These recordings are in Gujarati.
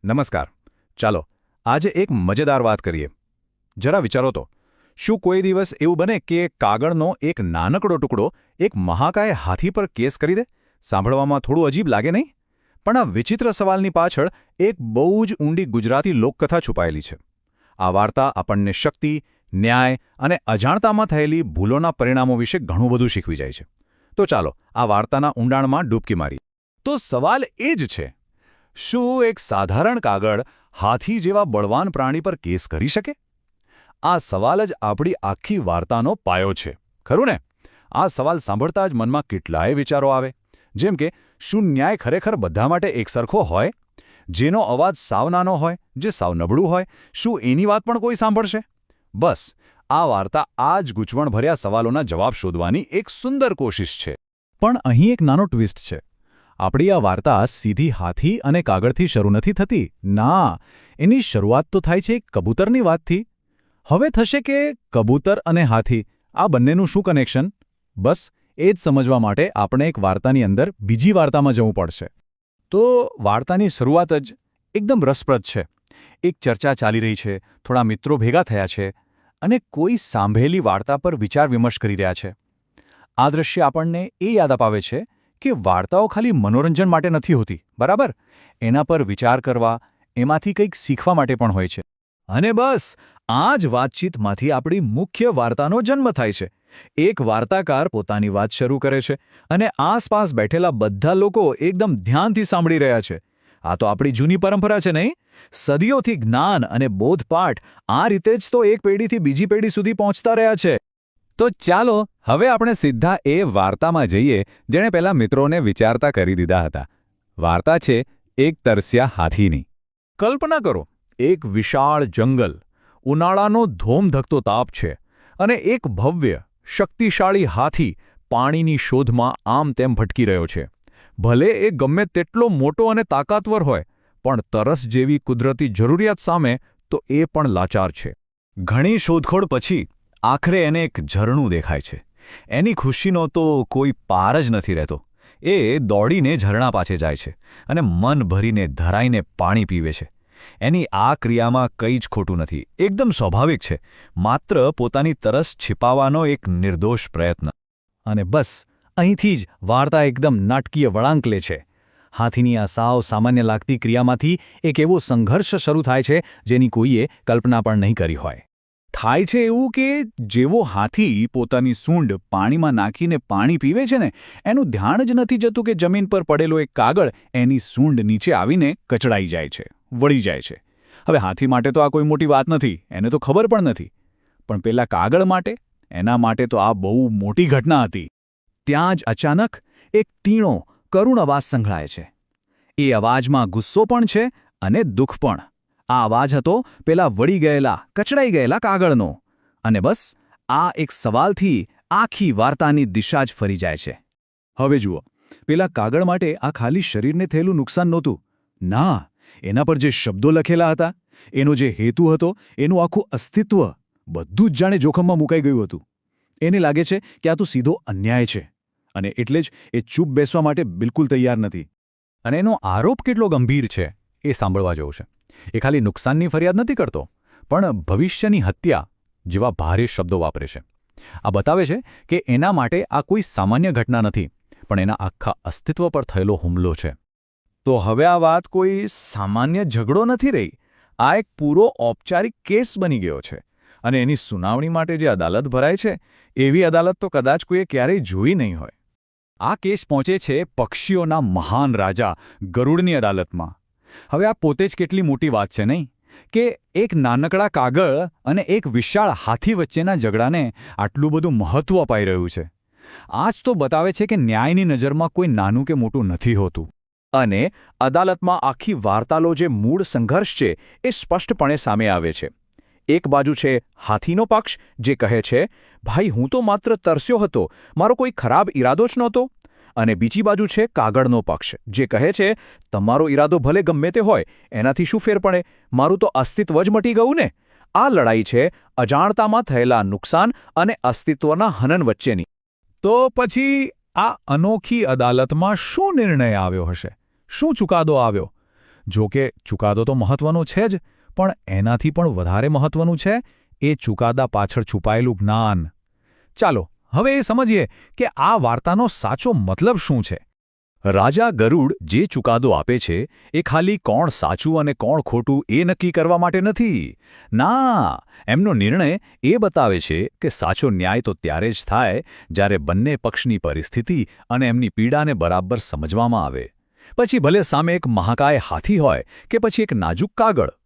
નમસ્કાર. ચાલો આજે એક મજેદાર વાત કરીએ. જરા વિચારો તો, શું કોઈ દિવસ એવું બને કે કાગળનો એક નાનકડો ટુકડો એક મહાકાય હાથી પર કેસ કરી દે? સાંભળવામાં થોડું અજીબ લાગે નહીં? પણ આ વિચિત્ર સવાલની પાછળ એક બહુ જ ઊંડી ગુજરાતી લોકકથા છુપાયેલી છે. આ વાર્તા આપણને શક્તિ, ન્યાય અને અજાણતામાં થયેલી ભૂલોના પરિણામો વિશે ઘણું બધું શીખવી જાય છે. તો ચાલો આ વાર્તાના ઊંડાણમાં ડૂબકી મારીએ. તો સવાલ એ જ છે, શું એક સાધારણ કાગળ હાથી જેવા બળવાન પ્રાણી પર કેસ કરી શકે? આ સવાલ જ આપણી આખી વાર્તાનો પાયો છે, ખરું ને? આ સવાલ સાંભળતા જ મનમાં કેટલાય વિચારો આવે, જેમ કે શું ન્યાય ખરેખર બધા માટે એકસરખો હોય? જેનો અવાજ સાવ નાનો હોય, જે સાવ નબળું હોય, શું એની વાત પણ કોઈ સાંભળશે? બસ આ વાર્તા આ જ ગૂંચવણભર્યા સવાલોના જવાબ શોધવાની એક સુંદર કોશિશ છે. પણ અહીં એક નાનો ટ્વિસ્ટ છે. આપણી આ વાર્તા સીધી હાથી અને કાગળથી શરૂ નથી થતી. ના, એની શરૂઆત તો થાય છે કબૂતરની વાતથી. હવે થશે કે કબૂતર અને હાથી આ બંનેનું શું કનેક્શન? બસ એ જ સમજવા માટે આપણે એક વાર્તાની અંદર બીજી વાર્તામાં જવું પડશે. તો વાર્તાની શરૂઆત જ એકદમ રસપ્રદ છે. એક ચર્ચા ચાલી રહી છે, થોડા મિત્રો ભેગા થયા છે અને કોઈ સાંભળેલી વાર્તા પર વિચાર વિમર્શ કરી રહ્યા છે. આ દ્રશ્ય આપણને એ યાદ અપાવે છે કે વાર્તાઓ ખાલી મનોરંજન માટે નથી હોતી, બરાબર? એના પર વિચાર કરવા, એમાંથી કંઈક શીખવા માટે પણ હોય છે. અને બસ આ જ વાતચીતમાંથી આપણી મુખ્ય વાર્તાનો જન્મ થાય છે. એક વાર્તાકાર પોતાની વાત શરૂ કરે છે અને આસપાસ બેઠેલા બધા લોકો એકદમ ધ્યાનથી સાંભળી રહ્યા છે. આ તો આપણી જૂની પરંપરા છે, નહીં? સદીઓથી જ્ઞાન અને બોધપાઠ આ રીતે જ તો એક પેઢીથી બીજી પેઢી સુધી પહોંચતા રહ્યા છે. તો ચાલો હવે આપણે સીધા એ વાર્તામાં જઈએ જેણે પેલા મિત્રોને વિચારતા કરી દીધા હતા. વાર્તા છે એક તરસ્યા હાથીની. કલ્પના કરો, એક વિશાળ જંગલ, ઉનાળાનો ધોમધખતો તાપ છે અને એક ભવ્ય, શક્તિશાળી હાથી પાણીની શોધમાં આમ તેમ ભટકી રહ્યો છે. ભલે એ ગમે તેટલો મોટો અને તાકાતવર હોય, પણ તરસ જેવી કુદરતી જરૂરિયાત સામે તો એ પણ લાચાર છે. ઘણી શોધખોળ પછી આખરે એને એક ઝરણું દેખાય છે. એની ખુશીનો તો કોઈ પાર જ નથી રહેતો. એ દોડીને ઝરણા પાસે જાય છે અને મન ભરીને ધરાઈને પાણી પીવે છે. એની આ ક્રિયામાં કંઈ જ ખોટું નથી, એકદમ સ્વાભાવિક છે. માત્ર પોતાની તરસ छिपाવવાનો એક નિર્દોષ પ્રયત્ન. અને બસ અહીંથી જ વાર્તા એકદમ નાટકીય વળાંક લે છે. હાથીની આ સાવ સામાન્ય લાગતી ક્રિયામાંથી એક એવો સંઘર્ષ શરૂ થાય છે જેની કોઈએ કલ્પના પણ નહીં કરી હોય. થાય છે એવું કે જેવો હાથી પોતાની સૂંઢ પાણીમાં નાખીને પાણી પીવે છે ને, એનું ધ્યાન જ નથી જતું કે જમીન પર પડેલો એક કાગળ એની સૂંઢ નીચે આવીને કચડાઈ જાય છે, વળી જાય છે. હવે હાથી માટે તો આ કોઈ મોટી વાત નથી, એને તો ખબર પણ નથી. પણ પેલા કાગળ માટે, એના માટે તો આ બહુ મોટી ઘટના હતી. ત્યાં જ અચાનક એક તીણો, કરુણ અવાજ સંભળાય છે. એ અવાજમાં ગુસ્સો પણ છે અને દુઃખ પણ. આ અવાજ હતો પેલા વળી ગયેલા, કચડાઈ ગયેલા કાગળનો. અને બસ આ એક સવાલથી આખી વાર્તાની દિશા જ ફરી જાય છે. હવે જુઓ, પેલા કાગળ માટે આ ખાલી શરીરને થયેલું નુકસાન નહોતું. ના, એના પર જે શબ્દો લખેલા હતા, એનો જે હેતુ હતો, એનું આખું અસ્તિત્વ, બધું જ જાણે જોખમમાં મુકાઈ ગયું હતું. એને લાગે છે કે આ તો સીધો અન્યાય છે અને એટલે જ એ ચૂપ બેસવા માટે બિલકુલ તૈયાર નથી. અને એનો આરોપ કેટલો ગંભીર છે એ સાંભળવા જેવું છે. એ ખાલી નુકસાનની ફરિયાદ નથી કરતો, પણ ભવિષ્યની હત્યા જેવા ભારે શબ્દો વાપરે છે. આ બતાવે છે કે એના માટે આ કોઈ સામાન્ય ઘટના નથી, પણ એના આખા અસ્તિત્વ પર થયેલો હુમલો છે. તો હવે આ વાત કોઈ સામાન્ય ઝઘડો નથી રહી. આ એક પૂરો ઔપચારિક કેસ બની ગયો છે. અને એની સુનાવણી માટે જે અદાલત ભરાય છે, એવી અદાલત તો કદાચ કોઈએ ક્યારેય જોઈ નહીં હોય. આ કેસ પહોંચે છે પક્ષીઓના મહાન રાજા ગરુડની અદાલતમાં. હવે આ પોતે જ કેટલી મોટી વાત છે, નહીં? કે એક નાનકડા કાગળ અને એક વિશાળ હાથી વચ્ચેના ઝઘડાને આટલું બધું મહત્વ અપાઈ રહ્યું છે. આ જ તો બતાવે છે કે ન્યાયની નજરમાં કોઈ નાનું કે મોટું નથી હોતું. અને અદાલતમાં આખી વાર્તાનો જે મૂળ સંઘર્ષ છે એ સ્પષ્ટપણે સામે આવે છે. એક બાજુ છે હાથીનો પક્ષ, જે કહે છે, ભાઈ હું તો માત્ર તરસ્યો હતો, મારો કોઈ ખરાબ ઈરાદો જ નહોતો. અને બીજી બાજુ છે કાગળનો પક્ષ, જે કહે છે, તમારો ઈરાદો ભલે ગમે તે હોય, એનાથી શું ફેર પડે, મારું તો અસ્તિત્વ જ મટી ગયું ને. આ લડાઈ છે અજાણતામાં થયેલા નુકસાન અને અસ્તિત્વના હનન વચ્ચેની. તો પછી આ અનોખી અદાલતમાં શું નિર્ણય આવ્યો હશે? શું ચુકાદો આવ્યો? જો કે ચુકાદો તો મહત્વનો છે જ, પણ એનાથી પણ વધારે મહત્વનું છે એ ચુકાદા પાછળ છુપાયેલું જ્ઞાન. ચાલો હવે એ સમજીએ કે આ વાર્તાનો સાચો મતલબ શું છે. રાજા ગરુડ જે ચુકાદો આપે છે એ ખાલી કોણ સાચું અને કોણ ખોટું એ નક્કી કરવા માટે નથી. ના, એમનો નિર્ણય એ બતાવે છે કે સાચો ન્યાય તો ત્યારે જ થાય જ્યારે બંને પક્ષની પરિસ્થિતિ અને એમની પીડાને બરાબર સમજવામાં આવે. પછી ભલે સામે એક મહાકાય હાથી હોય કે પછી એક નાજુક કાગળ.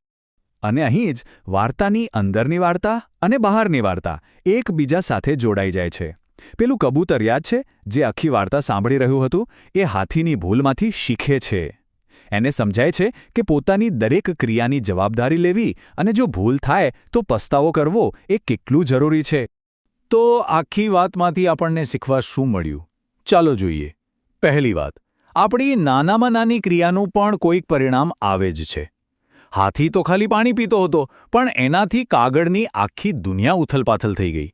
અને અહીં જ વાર્તાની અંદરની વાર્તા અને બહારની વાર્તા એકબીજા સાથે જોડાઈ જાય છે. પેલું કબૂતર યાદ છે જે આખી વાર્તા સાંભળી રહ્યું હતું? એ હાથીની ભૂલમાંથી શીખે છે. એને સમજાય છે કે પોતાની દરેક ક્રિયાની જવાબદારી લેવી અને જો ભૂલ થાય તો પસ્તાવો કરવો એ કેટલું જરૂરી છે. તો આખી વાતમાંથી આપણને શીખવા શું મળ્યું? ચાલો જોઈએ. પહેલી વાત, આપણી નાનામાં નાની ક્રિયાનું પણ કોઈક પરિણામ આવે જ છે. હાથી તો ખાલી પાણી પીતો હતો, પણ એનાથી કાગળની આખી દુનિયા ઉથલપાથલ થઈ ગઈ.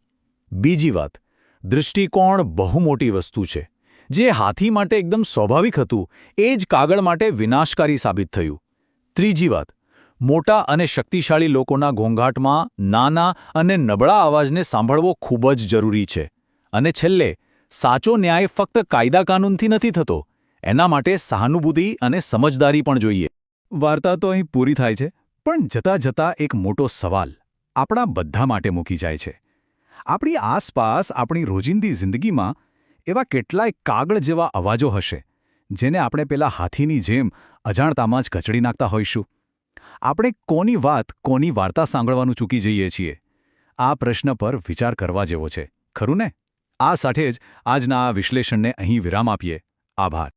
બીજી વાત, દૃષ્ટિકોણ બહુ મોટી વસ્તુ છે. જે હાથી માટે એકદમ સ્વાભાવિક હતું એ જ કાગળ માટે વિનાશકારી સાબિત થયું. ત્રીજી વાત, મોટા અને શક્તિશાળી લોકોના ઘોંઘાટમાં નાના અને નબળા અવાજને સાંભળવો ખૂબ જ જરૂરી છે. અને છેલ્લે, સાચો ન્યાય ફક્ત કાયદા કાનૂનથી નથી થતો, એના માટે સહાનુભૂતિ અને સમજદારી પણ જોઈએ. વાર્તા તો અહીં પૂરી થાય છે, પણ જતાં જતાં એક મોટો સવાલ આપણા બધા માટે મૂકી જાય છે. આપણી આસપાસ આપણી રોજિંદી જિંદગીમાં એવા કેટલાય કાગળ જેવા અવાજો હશે જેને આપણે પેલા હાથીની જેમ અજાણતામાં જ કચડી નાખતા હોઈશું. આપણે કોની વાત, કોની વાર્તા સાંભળવાનું ચૂકી જઈએ છીએ? આ પ્રશ્ન પર વિચાર કરવા જેવો છે, ખરું ને? આ સાથે જ આજના આ વિશ્લેષણને અહીં વિરામ આપીએ. આભાર.